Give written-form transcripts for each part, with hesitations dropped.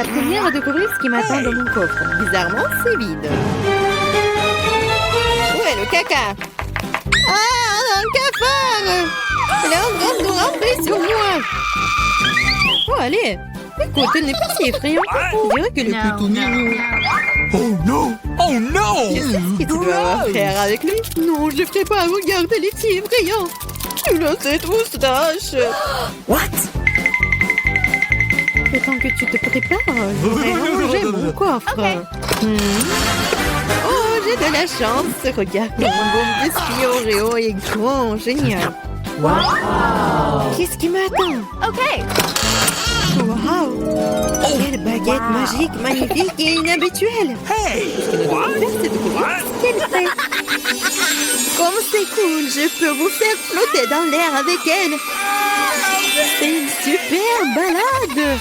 la première à découvrir ce qui m'attend dans mon coffre. Bizarrement, c'est vide. Où est le caca? Ah, un cafard! Il a un grand rempli sur moi. Oh, allez. Écoute, elle n'est pas si effrayante. Je dirais qu'elle est plutôt mignonne. Oh non! Oh non! Qu'est-ce que tu veux avoir faire avec lui? Non, je ne ferai pas. Regarde, elle est si effrayante. Tu as cette moustache. What? Le temps que tu te prépares, je vais ranger mon coffre. Oh, j'ai de la chance. Regarde, mon bon biscuit Oreo est grand. Génial. Wow! Qu'est-ce qui m'attend? Okay. Wow! Quelle baguette magique, magnifique et inhabituelle! Hey! What? C'est de voir ce qu'elle fait! Comme c'est cool! Je peux vous faire flotter dans l'air avec elle! C'est une super balade!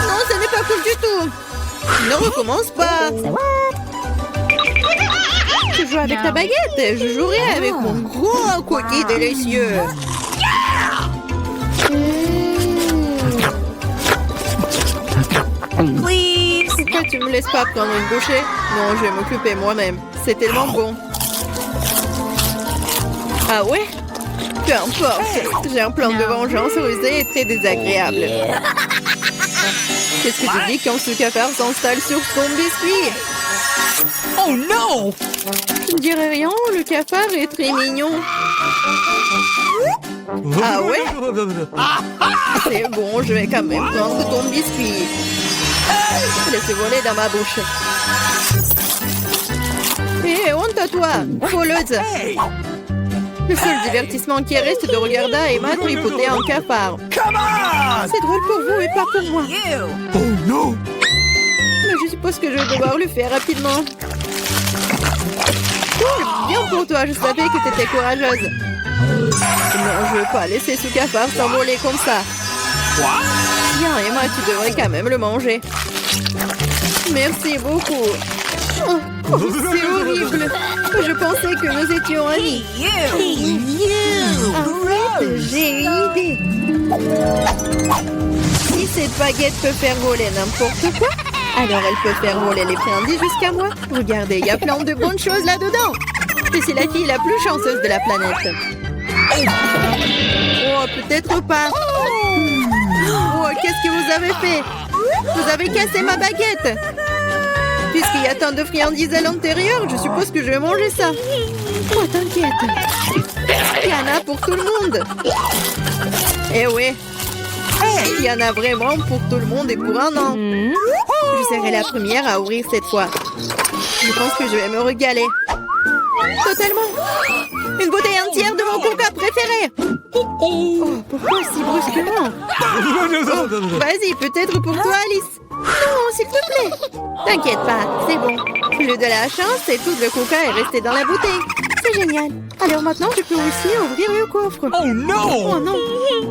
Non, ce n'est pas cool du tout! Ne recommence pas! Tu joues avec ta baguette! Je jouerai avec mon gros cookie délicieux! Please. Pourquoi tu me laisses pas prendre une bouchée? Non, je vais m'occuper moi-même. C'est tellement bon. Ah ouais? Peu importe. J'ai un plan de vengeance rusé et très désagréable. Qu'est-ce que tu dis quand ce cafard s'installe sur ton biscuit? Oh non! Je ne dirais rien, le cafard est très mignon. Ah ouais? C'est bon, je vais quand même prendre ton biscuit. Laisse voler dans ma bouche. Hé, honte à toi, voleuse! Le seul divertissement qui reste de regarder Emma tripoter un cafard. Come on! C'est drôle pour vous et pas pour moi. You. Oh non! Mais je suppose que je vais devoir le faire rapidement. Cool, bien pour toi, je savais que t'étais courageuse. Non, je veux pas laisser ce cafard s'envoler comme ça. What? Bien, Emma, tu devrais quand même le manger. Merci beaucoup. Oh, c'est horrible. Je pensais que nous étions amis. You. Arrête, j'ai une idée. Si cette baguette peut faire voler n'importe quoi, alors elle peut faire voler les friandises jusqu'à moi. Regardez, il y a plein de bonnes choses là-dedans. Je suis la fille la plus chanceuse de la planète. Oh, peut-être pas. Oh, qu'est-ce que vous avez fait? Vous avez cassé ma baguette. Puisqu'il y a tant de friandises à l'intérieur, je suppose que je vais manger ça. Oh, t'inquiète. Il y en a pour tout le monde. Eh oui. Il y en a vraiment pour tout le monde et pour un an. Je serai la première à ouvrir cette fois. Je pense que je vais me régaler. Totalement. Une bouteille entière de mon coca préféré. Oh, pourquoi si brusquement? Vas-y, peut-être pour toi, Alice. Non, s'il te plaît. T'inquiète pas, c'est bon. J'ai eu de la chance et tout le coca est resté dans la bouteille. C'est génial. Alors maintenant, je peux aussi ouvrir le coffre. Oh non! Oh non.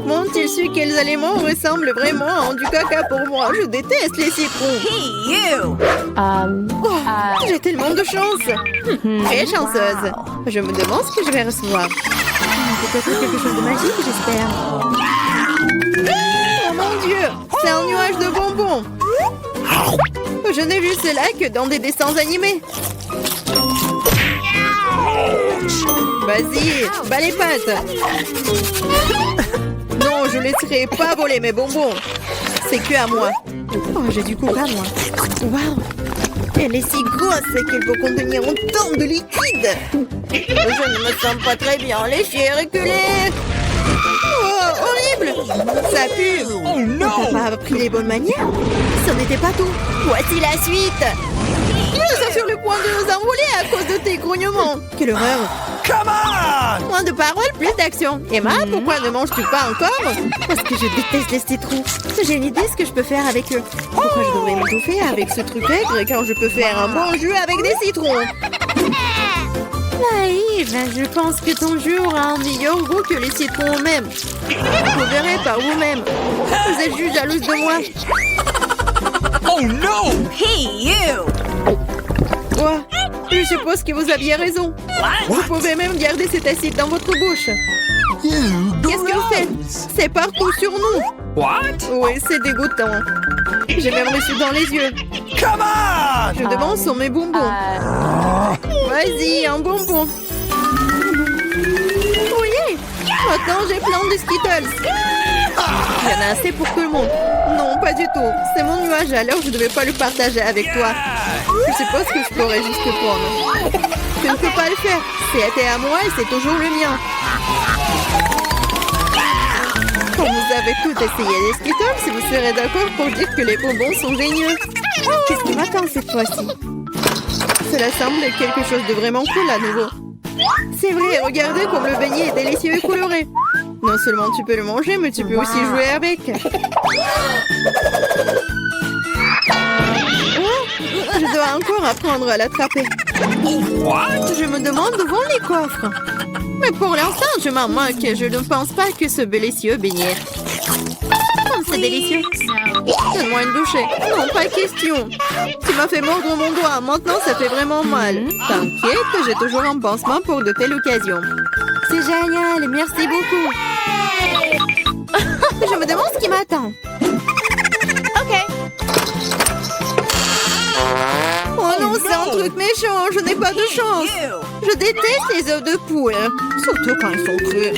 M'ont-ils su quels aliments ressemblent vraiment à du caca pour moi? Je déteste les citrons. Hey, you. Oh, j'ai tellement de chance. Très chanceuse. Je me demande ce que je vais recevoir. Peut-être quelque chose de magique, j'espère. Oh mon Dieu, c'est un nuage de bonbons. Je n'ai vu cela que dans des dessins animés. Vas-y, bats les pattes. Non, je laisserai pas voler mes bonbons. C'est que à moi. Oh, j'ai du coca, moi. Waouh. Elle est si grosse qu'elle peut contenir autant de liquide. Je ne me sens pas très bien. Lécher, reculer. Oh, horrible. Ça pue. Oh non! T'as pas appris les bonnes manières? Ce n'était pas tout. Voici la suite. Nous sommes sur le point de nous envoler à cause de tes grognements. Quelle horreur. Come on! Moins de paroles, plus d'action. Emma, pourquoi ne manges-tu pas encore? Parce que je déteste les citrons. J'ai une idée ce que je peux faire avec eux. Pourquoi je devrais m'étouffer avec ce truc aigre quand je peux faire un bon jus avec des citrons? Naïve, je pense que ton jus aura un meilleur goût que les citrons eux-mêmes. Vous verrez par vous-même. Vous êtes juste jalouse de moi. Oh non! Hey, you. Quoi? Je suppose que vous aviez raison. Vous pouvez même garder cet acide dans votre bouche. Qu'est-ce que vous faites? C'est partout sur nous. What? Oui, c'est dégoûtant. J'ai même reçu dans les yeux. Come on! Je demande sur mes bonbons. Vas-y, un bonbon. Oui, maintenant j'ai plein de Skittles. Il y en a assez pour tout le monde. Non, pas du tout. C'est mon nuage, alors je ne devais pas le partager avec toi. Je suppose que je pourrais juste le prendre. Tu ne peux pas le faire. C'était à moi et c'est toujours le mien. Quand vous avez tout essayé les Skittles, vous serez d'accord pour dire que les bonbons sont géniaux. Qu'est-ce qui m'attend cette fois-ci? Cela semble quelque chose de vraiment cool à nouveau. C'est vrai, regardez comme le beignet est délicieux et coloré. Non seulement tu peux le manger, mais tu peux aussi jouer avec. Oh, je dois encore apprendre à l'attraper. What? Je me demande où vont les coffres. Mais pour l'instant, je m'en moque. Je ne pense pas que ce délicieux beignet. Oh, c'est délicieux. Donne-moi une bouchée. Non, pas question. Tu m'as fait mordre mon doigt. Maintenant, ça fait vraiment mal. T'inquiète, j'ai toujours un pansement pour de telles occasions. C'est génial. Merci beaucoup. Je me demande ce qui m'attend. Oh non, c'est un truc méchant. Je n'ai pas de chance. You. Je déteste les œufs de poule. Surtout quand ils sont crus.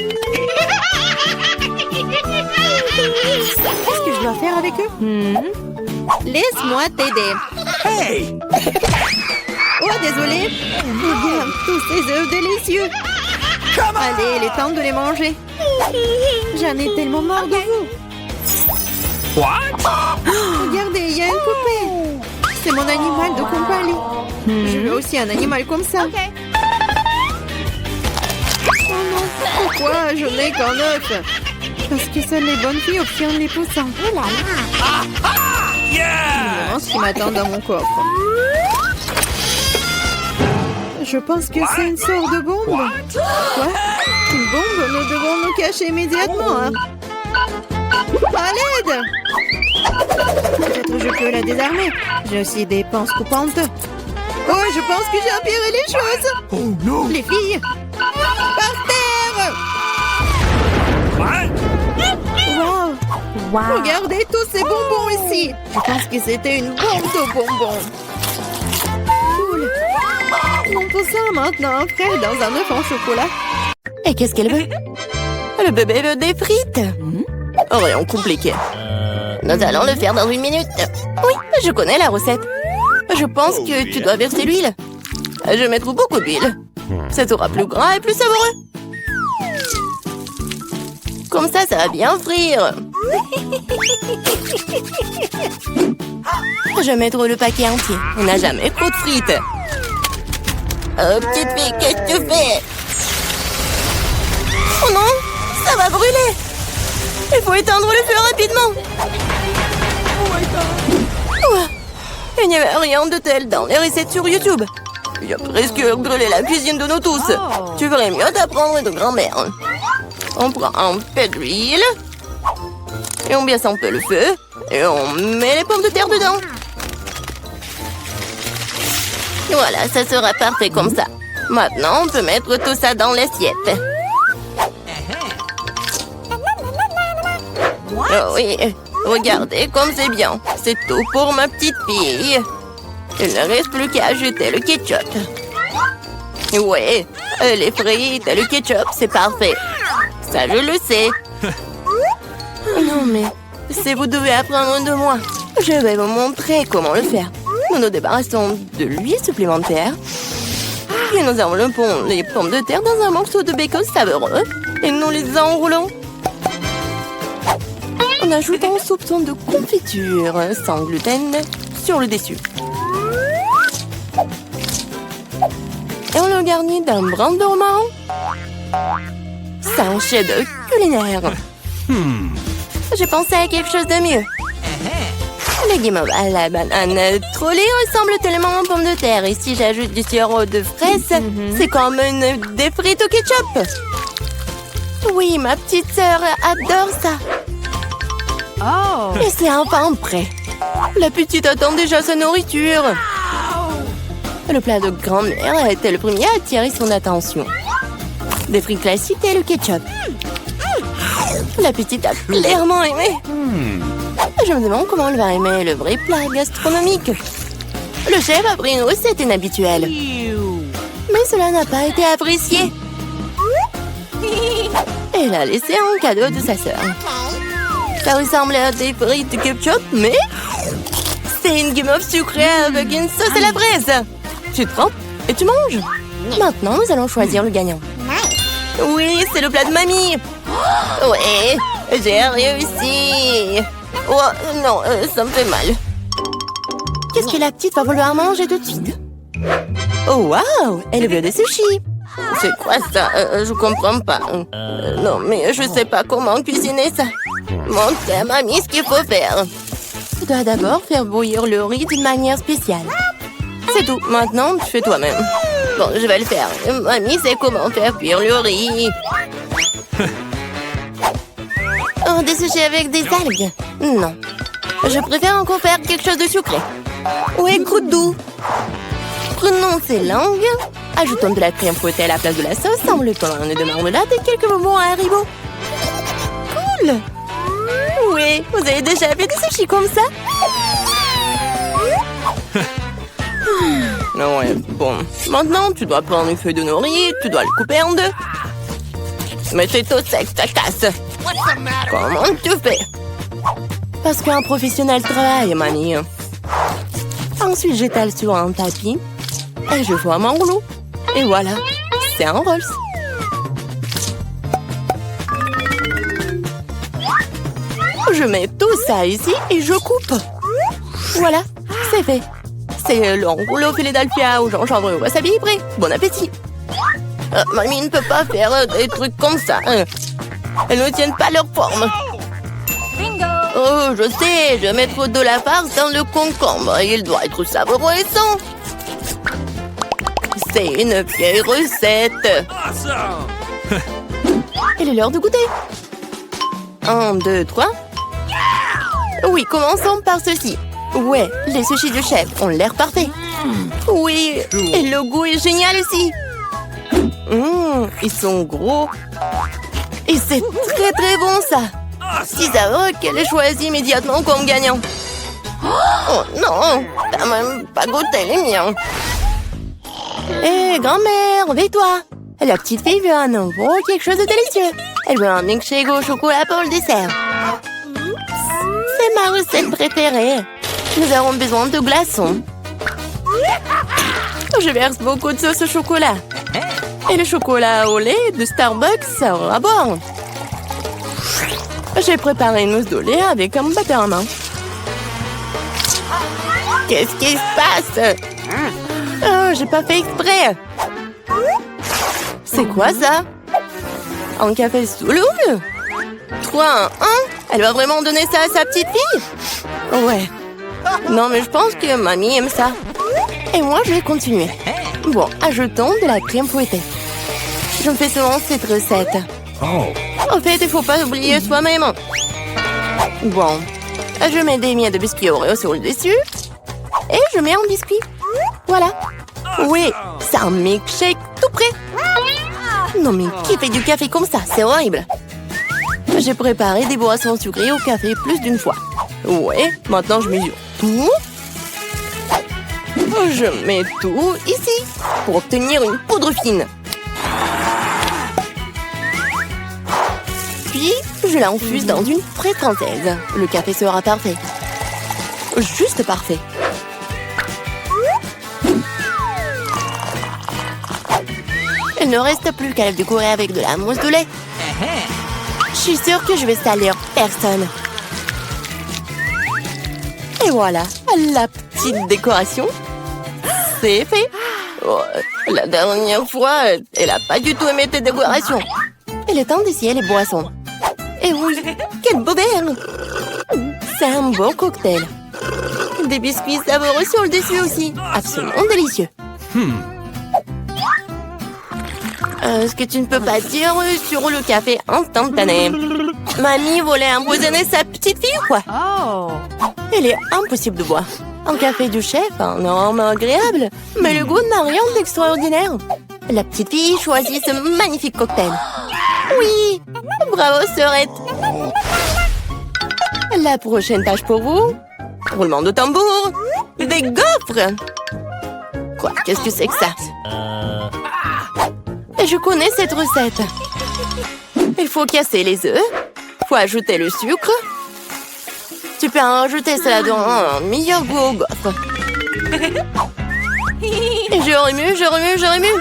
Qu'est-ce que je dois faire avec eux? Laisse-moi t'aider. Hey! Oh, désolé. Regarde, tous ces œufs délicieux. Come on! Allez, il est temps de les manger. J'en ai tellement marre de vous. What? Regardez, il y a une poupée. C'est mon animal de compagnie. Je veux aussi un animal comme ça. Oh non, pourquoi je n'ai qu'un œuf? Parce que seules les bonnes filles obtiennent les poussins. Oh là là. Je me Yeah! demande ce qui m'attend dans mon coffre. Je pense que c'est une sorte de bombe. Quoi? Une bombe? Nous devons nous cacher immédiatement. Hein? À l'aide! Peut-être je peux la désarmer. J'ai aussi des pinces coupantes. Oh, je pense que j'ai empiré les choses. Oh no! Les filles, par terre! What? Wow! Regardez tous ces bonbons ici. Je pense que c'était une bombe de bonbons. Cool. On peut ça maintenant, un frère dans un œuf en chocolat. Et qu'est-ce qu'elle veut? Le bébé veut des frites. Rien compliqué. Nous allons le faire dans 1 minute. Oui, je connais la recette. Je pense que tu dois verser l'huile. Je vais mettre beaucoup d'huile. Ça sera plus gras et plus savoureux. Comme ça va bien frire. Je vais mettre le paquet entier. On n'a jamais trop de frites. Oh, petite fille, qu'est-ce que tu fais? Oh non, ça va brûler. Il faut éteindre le feu rapidement. Ouah, il n'y avait rien de tel dans les recettes sur YouTube. Il a presque brûlé la cuisine de nous tous. Tu ferais mieux d'apprendre de grand-mère. On prend un peu d'huile. Et on baisse un peu le feu. Et on met les pommes de terre dedans. Voilà, ça sera parfait comme ça. Maintenant, on peut mettre tout ça dans l'assiette. Oh oui, regardez comme c'est bien. C'est tout pour ma petite fille. Il ne reste plus qu'à ajouter le ketchup. Oui, les frites et le ketchup, c'est parfait. Ça, je le sais. Non, mais si vous devez apprendre de moi, je vais vous montrer comment le faire. Nous nous débarrassons de l'huile supplémentaire. Et nous enveloppons les pommes de terre dans un morceau de bacon savoureux. Et nous les enroulons. En ajoutant un soupçon de confiture sans gluten sur le dessus. Et on le garnit d'un brin de romarin. C'est un chef-d'œuvre culinaire. J'ai pensé à quelque chose de mieux. Les guimauves à la banane trolley ressemblent tellement aux pommes de terre. Et si j'ajoute du sirop de fraise, c'est comme des frites au ketchup. Oui, ma petite sœur adore ça. Oh. Et c'est enfin prêt. La petite attend déjà sa nourriture. Le plat de grand-mère a été le premier à attirer son attention. Des frites classiques et le ketchup. La petite a clairement aimé. Je me demande comment elle va aimer le vrai plat gastronomique. Le chef a pris une recette inhabituelle. Mais cela n'a pas été apprécié. Elle a laissé un cadeau de sa sœur. Ça ressemble à des frites de ketchup, mais c'est une guimauve sucrée avec une sauce à la fraise. Tu trempes et tu manges. Maintenant, nous allons choisir le gagnant. Oui, c'est le plat de mamie. Ouais, j'ai réussi. Oh, non, ça me fait mal. Qu'est-ce que la petite va vouloir manger tout de suite? Oh, waouh, elle veut des sushis. C'est quoi ça? Je comprends pas. Non, mais je sais pas comment cuisiner ça. Montre à mamie ce qu'il faut faire. Tu dois d'abord faire bouillir le riz d'une manière spéciale. C'est tout. Maintenant, tu fais toi-même. Bon, je vais le faire. Mamie sait comment faire cuire le riz. Oh, des sushis avec des algues? Non. Je préfère encore faire quelque chose de sucré. Ouais, croûte doux. Prenons ces langues. Ajoutons de la crème fouettée à la place de la sauce, enveloppons un nœud de marmelade et quelques bonbons à Haribo. Cool! Oui, vous avez déjà fait des sushis comme ça? Ouais, bon. Maintenant, tu dois prendre une feuille de nori, tu dois le couper en deux. Mais c'est tout sec, ça casse. Comment tu fais? Parce qu'un professionnel travaille, mamie. Ensuite, j'étale sur un tapis et je forme un rouleau. Et voilà, c'est un Rolls. Je mets tout ça ici et je coupe. Voilà, c'est fait. C'est le rouleau Philadelphia au gingembre et au wasabi prêt. Bon appétit. Mamie ne peut pas faire des trucs comme ça. Elles ne tiennent pas leur forme. Oh, je sais, je vais mettre de la farce dans le concombre. Il doit être savoureux et sain. C'est une vieille recette. Il est l'heure de goûter. 1, 2, 3. Oui, commençons par ceci. Ouais, les sushis du chef ont l'air parfaits. Oui, et le goût est génial aussi. Ils sont gros. Et c'est très très bon ça. Isao qu'elle ait choisi immédiatement comme gagnant. Oh non, t'as même pas goûté les miens. Hé, grand-mère, réveille-toi. La petite fille veut un nouveau quelque chose de délicieux. Elle veut un milkshake au chocolat pour le dessert. C'est ma recette préférée. Nous aurons besoin de glaçons. Je verse beaucoup de sauce au chocolat. Et le chocolat au lait de Starbucks sera bon. J'ai préparé une mousse de lait avec un batteur à main. Qu'est-ce qui se passe? Oh, j'ai pas fait exprès. C'est quoi ça? Un café sous l'eau? 3, 1. Elle va vraiment donner ça à sa petite fille? Ouais. Non, mais je pense que mamie aime ça. Et moi, je vais continuer. Bon, ajoutons de la crème fouettée. Je me fais souvent cette recette. En fait, il faut pas oublier soi-même. Bon, je mets des miettes de biscuits Oreo sur le dessus. Et je mets un biscuit. Voilà. Oui, c'est un milkshake tout prêt. Non, mais qui fait du café comme ça? C'est horrible. J'ai préparé des boissons sucrées au café plus d'une fois. Ouais, maintenant je mesure tout. Je mets tout ici pour obtenir une poudre fine. Puis, je l'infuse dans une fraise française. Le café sera parfait. Juste parfait. Il ne reste plus qu'à le décorer avec de la mousse de lait. Je suis sûre que je vais salir personne. Et voilà, la petite décoration. C'est fait. Oh, la dernière fois, elle n'a pas du tout aimé tes décorations. Il est temps d'essayer les boissons. Et oui, quel beau verre! C'est un beau cocktail. Des biscuits savoureux sur le dessus aussi. Absolument délicieux. Ce que tu ne peux pas dire sur le café instantané. Mamie voulait empoisonner sa petite fille ou quoi? Oh. Il est impossible de boire. Un café du chef, un arôme agréable, mais le goût n'a rien d'extraordinaire. La petite fille choisit ce magnifique cocktail. Oui, bravo, sœurette. La prochaine tâche pour vous. Roulement de tambour. Des gaufres. Quoi? Qu'est-ce que c'est que ça? Je connais cette recette. Il faut casser les œufs. Il faut ajouter le sucre. Tu peux en rajouter ça dans un meilleur goût aux gaufres. Je remue, je remue, je remue.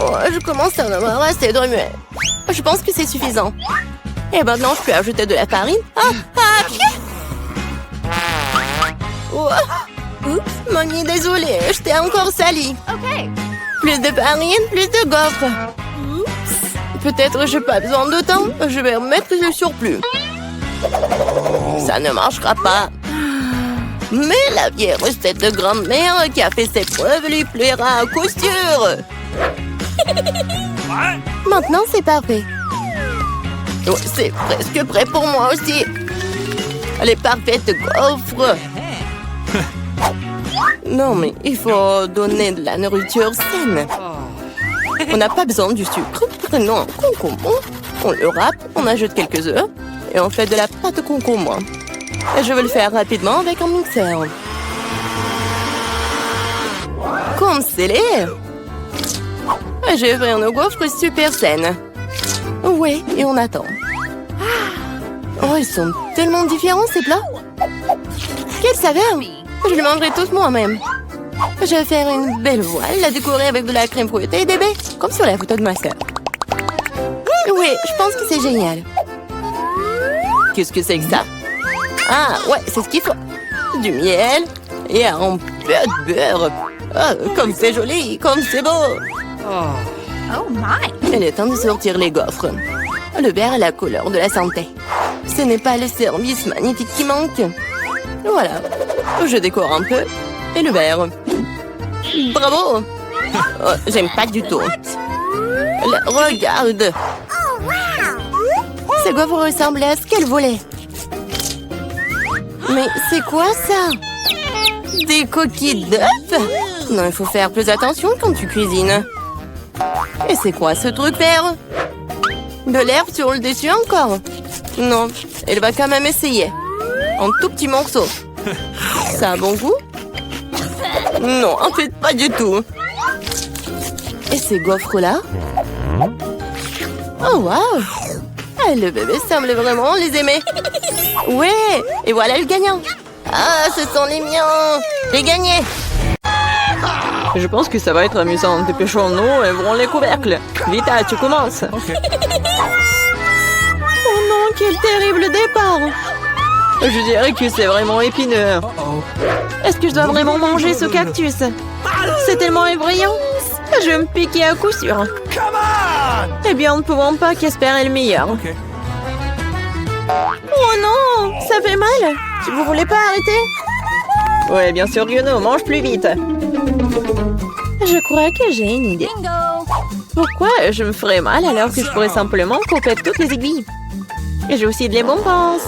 Oh, je commence à en avoir assez de remuer. Je pense que c'est suffisant. Et maintenant, je peux ajouter de la farine. Oh. Oups, mamie, désolée, je t'ai encore sali. Plus de farine, plus de gaufres. Peut-être j'ai pas besoin de temps. Je vais remettre le surplus. Ça ne marchera pas. Mais la vieille recette de grand-mère qui a fait ses preuves lui plaira à coup sûr. Maintenant, c'est parfait. Oh, c'est presque prêt pour moi aussi. Les parfaites gaufres. Non, mais il faut donner de la nourriture saine. On n'a pas besoin du sucre. Prenons un concombre. On le râpe, on ajoute quelques œufs et on fait de la pâte de concombre. Et je vais le faire rapidement avec un mixeur. Comme scellé. Je vais faire nos gaufres super saines. Oui, et on attend. Oh, ils sont tellement différents ces plats. Quelle saveur! Je les mangerai tous moi-même. Je vais faire une belle voile, la décorer avec de la crème fouettée et des baies, comme sur la photo de ma sœur. Oui, je pense que c'est génial. Qu'est-ce que c'est que ça? Ah, ouais, c'est ce qu'il faut. Du miel et un peu de beurre. Oh, comme c'est joli, comme c'est beau. Oh my! Il est temps de sortir les gaufres. Le beurre est la couleur de la santé. Ce n'est pas le service magnifique qui manque. Voilà. Je décore un peu. Et le beurre. Bravo! Oh, j'aime pas du tout. Regarde! Ces gaufres ressemblent à ce qu'elle voulait. Mais c'est quoi ça? Des coquilles d'œufs? Non, il faut faire plus attention quand tu cuisines. Et c'est quoi ce truc vert? De l'herbe sur le dessus encore? Non, elle va quand même essayer. Un tout petit morceau. Ça a bon goût? Non, en fait, pas du tout. Et ces gaufres-là? Oh, waouh! Ah, le bébé semble vraiment les aimer. Ouais, et voilà le gagnant. Ah, ce sont les miens. J'ai gagné. Je pense que ça va être amusant. Dépêchons-nous et ouvrons les couvercles. Vita, tu commences. Oh non, quel terrible départ. Je dirais que c'est vraiment épineux. Est-ce que je dois vraiment manger ce cactus? C'est tellement effrayant. Je vais me piquer à coup sûr. Eh bien, nous ne pouvons pas qu'espérer le meilleur. Oh non, ça fait mal. Vous voulez pas arrêter? Ouais, bien sûr que non, mange plus vite. Je crois que j'ai une idée. Pourquoi je me ferais mal alors que je pourrais simplement couper toutes les aiguilles? Et j'ai aussi de les bonbons.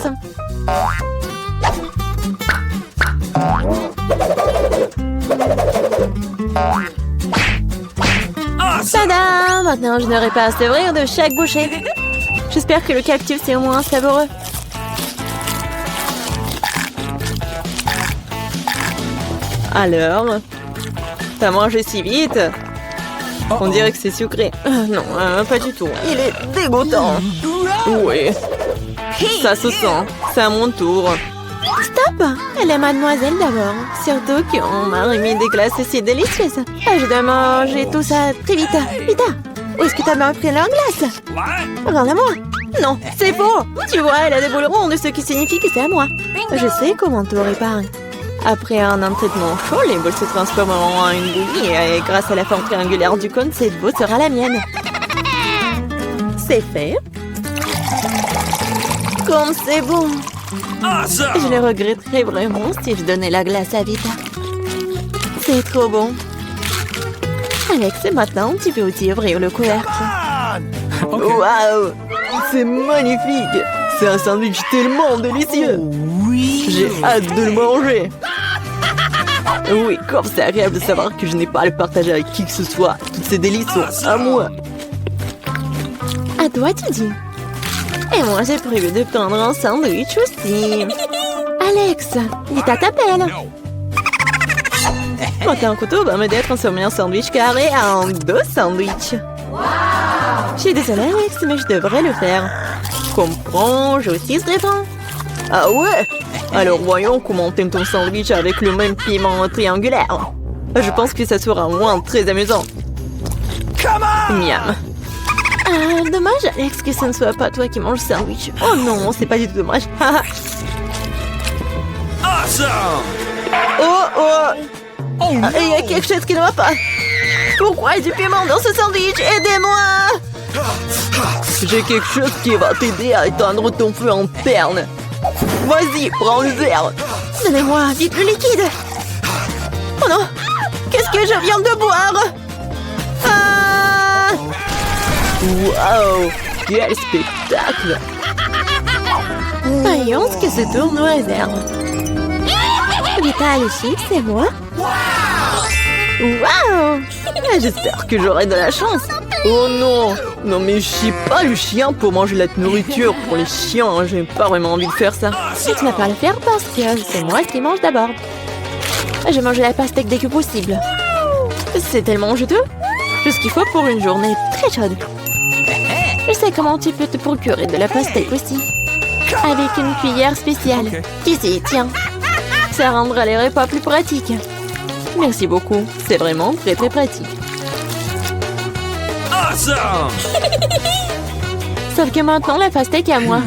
Tada! Maintenant, je n'aurai pas à s'ouvrir de chaque bouchée. J'espère que le cactus est au moins savoureux. Alors, t'as mangé si vite? On dirait que c'est sucré. Non, pas du tout. Il est dégoûtant. Oui. Ça se sent. C'est à mon tour. Stop! Elle est mademoiselle d'abord. Surtout qu'on m'a remis des glaces si délicieuses. Je dois manger tout ça très vite. Vita, où est-ce que t'as bien pris leur glace? Rends-la-moi. Non, c'est faux. Tu vois, elle a des boules rondes, ce qui signifie que c'est à moi. Je sais comment tout réparer. Après un traitement chaud, les boules se transformeront en une bouillie et grâce à la forme triangulaire du cône, cette boule sera la mienne. C'est fait. Comme c'est bon. Je le regretterais vraiment si je donnais la glace à Vita. C'est trop bon. Alex, maintenant, tu peux aussi ouvrir le couvercle. Waouh! C'est magnifique! C'est un sandwich tellement délicieux! J'ai hâte de le manger! Oui, comme c'est agréable de savoir que je n'ai pas à le partager avec qui que ce soit. Toutes ces délices sont à moi. À toi, tu dis. Et moi, j'ai prévu de prendre un sandwich aussi. Alex, Vita t'appelle. Monter un couteau va m'aider à transformer un sandwich carré en 2 sandwichs. Je suis désolée, Alex, mais je devrais le faire. Comprends, je aussi Stéphane. Ah ouais? Alors voyons comment t'aimes ton sandwich avec le même piment triangulaire. Je pense que ça sera moins très amusant. Miam. Ah, dommage, Alex, que ce ne soit pas toi qui manges le sandwich. Oh non, c'est pas du tout dommage. Awesome! Oh, il y a quelque chose qui ne va pas. Pourquoi il y a du piment dans ce sandwich? Aidez-moi! J'ai quelque chose qui va t'aider à éteindre ton feu interne. Vas-y, prends le verre. Donnez-moi vite le liquide. Oh non! Qu'est-ce que je viens de boire? Ah! Wow! Quel spectacle! Voyons ce que ce tour nous réserve. Vita, les chips, c'est moi? Wow! J'espère que j'aurai de la chance. Oh non! Non mais je suis pas le chien pour manger la nourriture pour les chiens. J'ai pas vraiment envie de faire ça. Et tu vas pas le faire parce que c'est moi qui mange d'abord. Je mange la pastèque dès que possible. C'est tellement juteux. Tout ce qu'il faut pour une journée très chaude. Je sais comment tu peux te procurer de la pastèque aussi. Avec une cuillère spéciale. Ici, tiens. Ça rendra les repas plus pratiques. Merci beaucoup. C'est vraiment très très pratique. Awesome! Sauf que maintenant, la pastèque est à moi.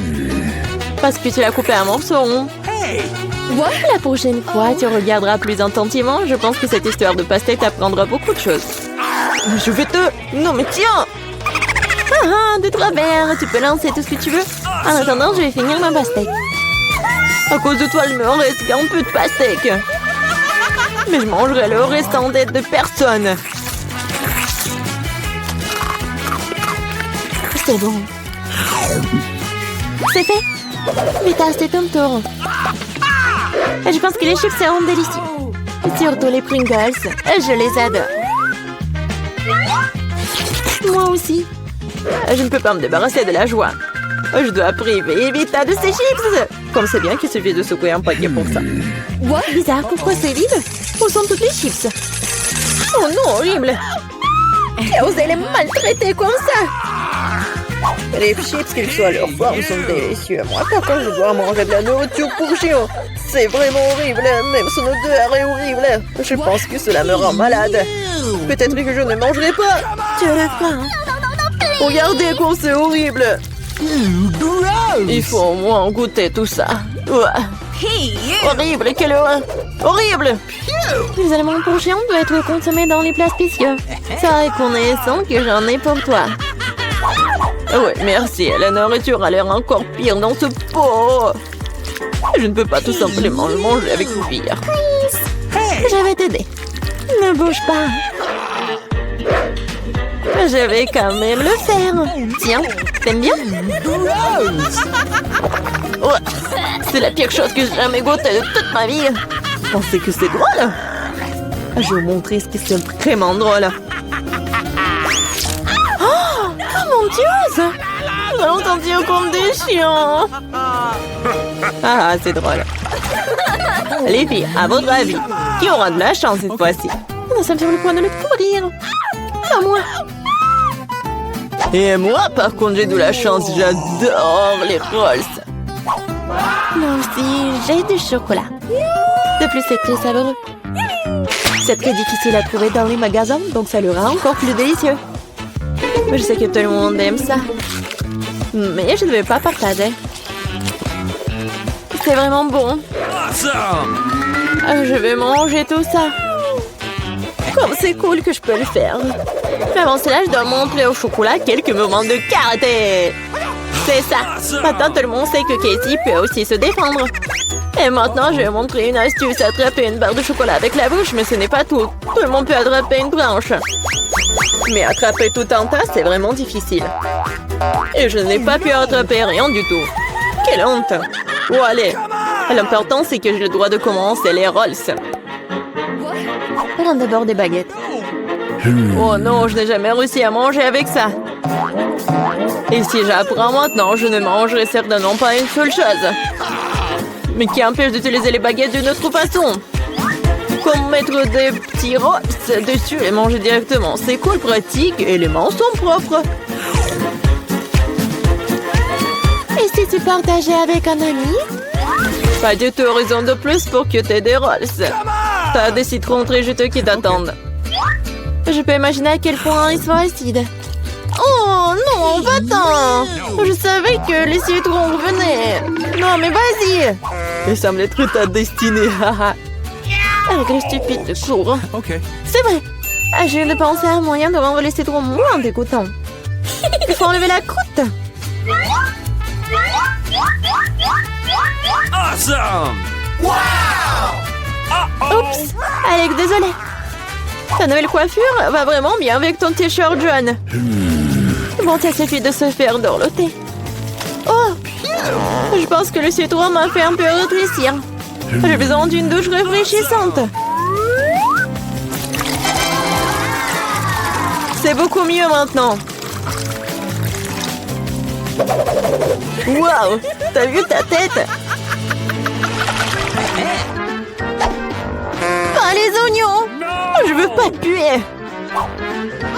Parce que tu l'as coupée en morceaux. Hey! La prochaine fois, tu regarderas plus attentivement. Je pense que cette histoire de pastèque t'apprendra beaucoup de choses. Je vais te... Non mais tiens! De travers, tu peux lancer tout ce que tu veux. En attendant, je vais finir ma pastèque. À cause de toi, il me reste qu'un peu de pastèque. Mais je mangerai le restant d'aide de personne. C'est bon. C'est fait. Vita, c'est ton tour. Je pense que les chips seront délicieux. Surtout les Pringles. Je les adore. Moi aussi. Je ne peux pas me débarrasser de la joie. Je dois priver Vita de ses chips. Comme c'est bien qu'il suffit de secouer un paquet pour ça. Bizarre, pourquoi c'est vide? Où sont toutes les chips? Oh non, horrible. Et osé les maltraiter comme ça. Les chips, qu'ils soient leur forme, sont délicieux. Moi, par contre, je dois manger de la nourriture pour chiens. C'est vraiment horrible. Même son odeur est horrible. Je pense que cela me rend malade. Peut-être que je ne mangerai pas. Tu as la faim. Regardez comme c'est horrible. Il faut au moins goûter tout ça. Horrible, quelle horreur. Horrible. Les aliments pour chiens doivent être consommés dans les plats spéciaux. C'est reconnaissant que j'en ai pour toi. Ouais, merci. La nourriture a l'air encore pire dans ce pot. Je ne peux pas tout simplement le manger avec une cuillère. Je vais t'aider. Ne bouge pas. Je vais quand même le faire. Tiens, t'aimes bien? Ouais, c'est la pire chose que j'ai jamais goûtée de toute ma vie. Vous pensez que c'est drôle? Je vais vous montrer ce qui est vraiment drôle. Oh mon Dieu! Nous allons sentir comme des chiens. Ah, c'est drôle. Les filles, à votre avis, qui aura de la chance cette fois-ci? Nous sommes sur le point de le découvrir. Pas moi. Et moi, par contre, j'ai de la chance. J'adore les Rolls. Moi aussi, j'ai du chocolat. De plus, c'est très savoureux. C'est très difficile à trouver dans les magasins, donc ça le rend encore plus délicieux. Je sais que tout le monde aime ça. Mais je ne vais pas partager. C'est vraiment bon. Je vais manger tout ça. Comme c'est cool que je peux le faire. Mais avant cela, je dois montrer au chocolat quelques moments de karaté. C'est ça. Maintenant, tout le monde sait que Casey peut aussi se défendre. Et maintenant, je vais montrer une astuce. Attraper une barre de chocolat avec la bouche, mais ce n'est pas tout. Tout le monde peut attraper une branche. Mais attraper tout un tas, c'est vraiment difficile. Et je n'ai pas pu attraper rien du tout. Quelle honte. Oh, allez. L'important, c'est que j'ai le droit de commencer les Rolls. Prends d'abord des baguettes. Oh non, je n'ai jamais réussi à manger avec ça. Et si j'apprends maintenant, je ne mangerai certainement pas une seule chose. Mais qui empêche d'utiliser les baguettes d'une autre façon? Comme mettre des petits rops dessus et manger directement. C'est cool, pratique et les mains sont propres. Et si tu partageais avec un ami? Pas du tout raison de plus pour que tu aies des rolls. T'as des citrons très juteux qui t'attendent. Je peux imaginer à quel point ils sont acides. Oh non, va-t'en! Je savais que les citrons revenaient. Non, mais vas-y! Il semble être ta destinée. Avec les stupides cours. Okay. C'est vrai. Je viens de penser à un moyen de rendre les citrons moins dégoûtants. Il faut enlever la croûte. Awesome! Oups! Alex, désolé. Ta nouvelle coiffure va vraiment bien avec ton t-shirt jaune. Bon, ça suffit de se faire dorloter. Oh! Je pense que le citron m'a fait un peu rétrécir. J'ai besoin d'une douche rafraîchissante. C'est beaucoup mieux maintenant. Waouh! T'as vu ta tête? Pas les oignons! Je veux pas puer.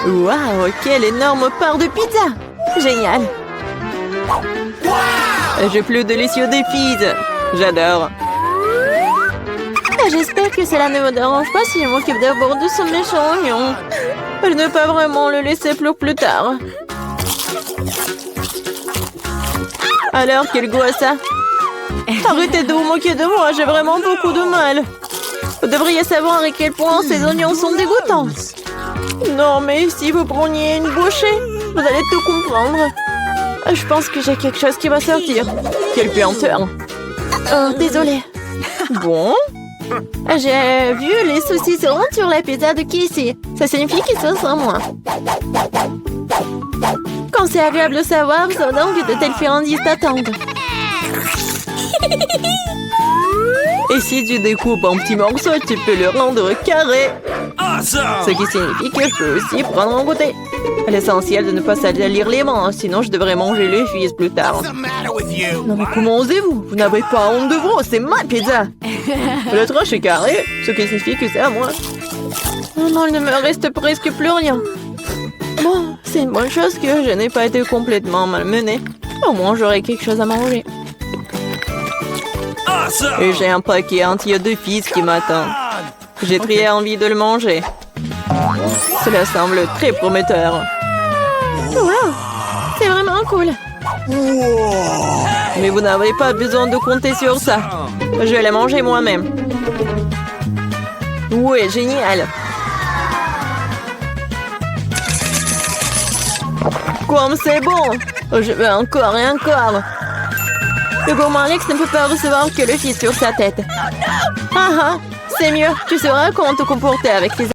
Waouh! Quelle énorme part de pizza! Génial! Un jeu plus délicieux des filles. J'adore. J'espère que cela ne me dérange pas si je m'occupe d'abord de ce méchant oignon. Je ne peux pas vraiment le laisser pour plus tard. Alors, quel goût a ça? Arrêtez de vous moquer de moi, j'ai vraiment beaucoup de mal. Vous devriez savoir à quel point ces oignons sont dégoûtants. Non, mais si vous preniez une bouchée, vous allez tout comprendre. Je pense que j'ai quelque chose qui va sortir. Quelle puanteur! Oh, désolée. Bon? J'ai vu les saucissons sur la pizza de Casey. Ça signifie qu'ils sont sans moi. Quand c'est agréable de savoir, c'est donc que de telles friandises t'attendent. Et si tu découpes en petits morceaux, tu peux le rendre carré. Awesome! Ce qui signifie que je peux aussi prendre un goûter. L'essentiel de ne pas salir les mains, sinon je devrais manger les fils plus tard. What's the matter with you? Non mais comment osez-vous? Vous n'avez pas honte de vous, c'est ma pizza. Le tranche est carré, ce qui signifie que c'est à moi. Oh non, il ne me reste presque plus rien. Bon, c'est une bonne chose que je n'ai pas été complètement malmenée. Au moins j'aurai quelque chose à manger. Awesome! Et j'ai un paquet entier de fils qui m'attend. J'ai très envie de le manger. Cela semble très prometteur. Wow, c'est vraiment cool. Mais vous n'avez pas besoin de compter sur ça. Je vais la manger moi-même. Oui, génial. Comme c'est bon. Je veux encore et encore. Le gourmand Alex ne peut pas recevoir que le fils sur sa tête. Ah ah, c'est mieux. Tu sauras comment te comporter avec les